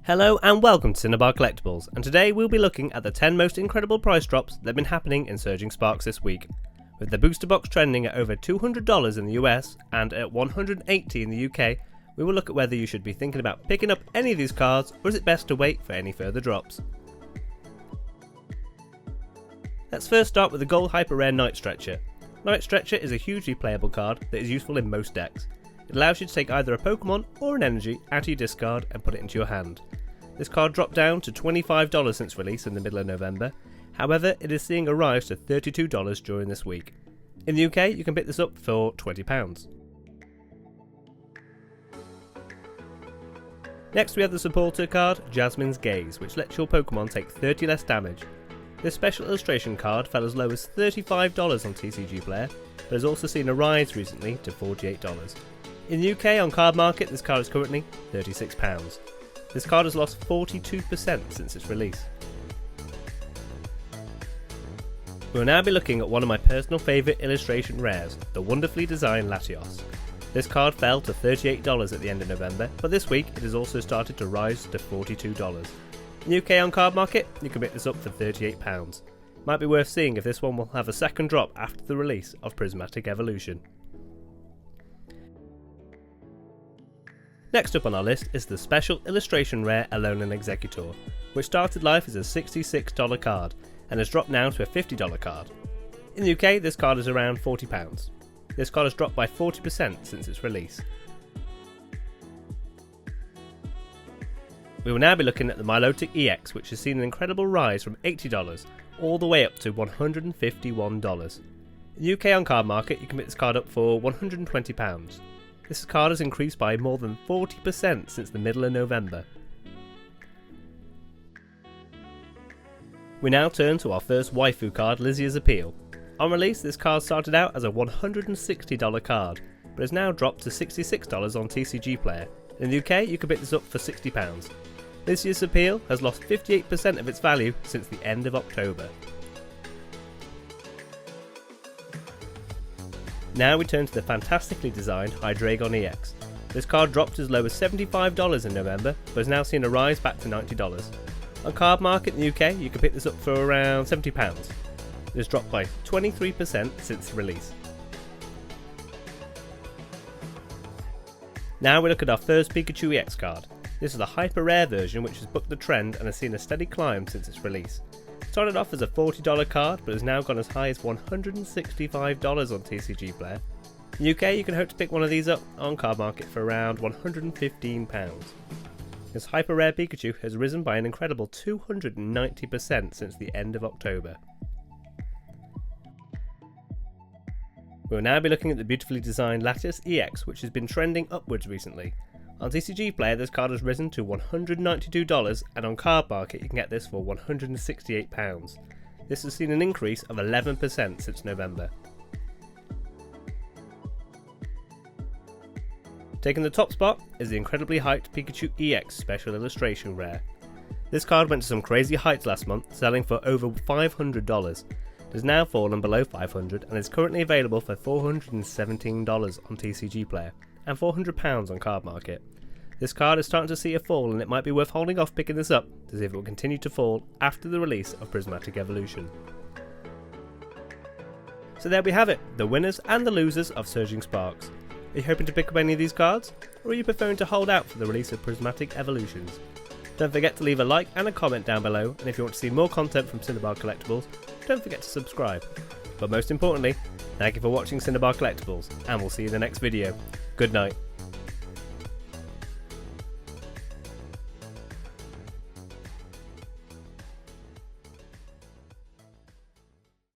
Hello and welcome to Cinnabar Collectibles, and today we'll be looking at the 10 most incredible price drops that have been happening in Surging Sparks this week. With the booster box trending at over $200 in the US and at $180 in the UK, we will look at whether you should be thinking about picking up any of these cards, or is it best to wait for any further drops. Let's first start with the Gold Hyper Rare Night Stretcher. Night Stretcher is a hugely playable card that is useful in most decks. It allows you to take either a Pokemon or an energy out of your discard and put it into your hand. This card dropped down to $25 since release in the middle of November, however it is seeing a rise to $32 during this week. In the UK you can pick this up for £20. Next we have the supporter card Jasmine's Gaze, which lets your Pokemon take 30 less damage. This special illustration card fell as low as $35 on TCG Player, but has also seen a rise recently to $48. In the UK on Card Market this card is currently £36. This card has lost 42% since its release. We will now be looking at one of my personal favourite illustration rares, the wonderfully designed Latios. This card fell to $38 at the end of November, but this week it has also started to rise to $42. In the UK on Card Market, you can pick this up for £38. Might be worth seeing if this one will have a second drop after the release of Prismatic Evolution. Next up on our list is the special illustration rare Alolan Executor, which started life as a $66 card and has dropped now to a $50 card. In the UK this card is around £40. This card has dropped by 40% since its release. We will now be looking at the Milotic EX, which has seen an incredible rise from $80 all the way up to $151. In the UK on Card Market you can pick this card up for £120. This card has increased by more than 40% since the middle of November. We now turn to our first waifu card, Lizia's Appeal. On release this card started out as a $160 card, but has now dropped to $66 on TCG Player. In the UK you can pick this up for £60. Lizia's Appeal has lost 58% of its value since the end of October. Now we turn to the fantastically designed Hydreigon EX. This card dropped as low as $75 in November, but has now seen a rise back to $90. On Card Market in the UK you can pick this up for around £70. It has dropped by 23% since release. Now we look at our first Pikachu EX card. This is the hyper rare version which has bucked the trend and has seen a steady climb since its release. It started off as a $40 card but has now gone as high as $165 on TCG Player. In the UK you can hope to pick one of these up on Card Market for around £115. This hyper rare Pikachu has risen by an incredible 290% since the end of October. We will now be looking at the beautifully designed Latios EX, which has been trending upwards recently. On TCG Player this card has risen to $192 and on Card Market you can get this for £168. This has seen an increase of 11% since November. Taking the top spot is the incredibly hyped Pikachu EX Special Illustration Rare. This card went to some crazy heights last month, selling for over $500. It has now fallen below $500 and is currently available for $417 on TCG Player and £400 on Card Market. This card is starting to see a fall and it might be worth holding off picking this up to see if it will continue to fall after the release of Prismatic Evolution. So there we have it, the winners and the losers of Surging Sparks. Are you hoping to pick up any of these cards, or are you preferring to hold out for the release of Prismatic Evolutions? Don't forget to leave a like and a comment down below, and if you want to see more content from Cinnabar Collectibles, don't forget to subscribe. But most importantly, thank you for watching Cinnabar Collectibles, and we'll see you in the next video. Good night.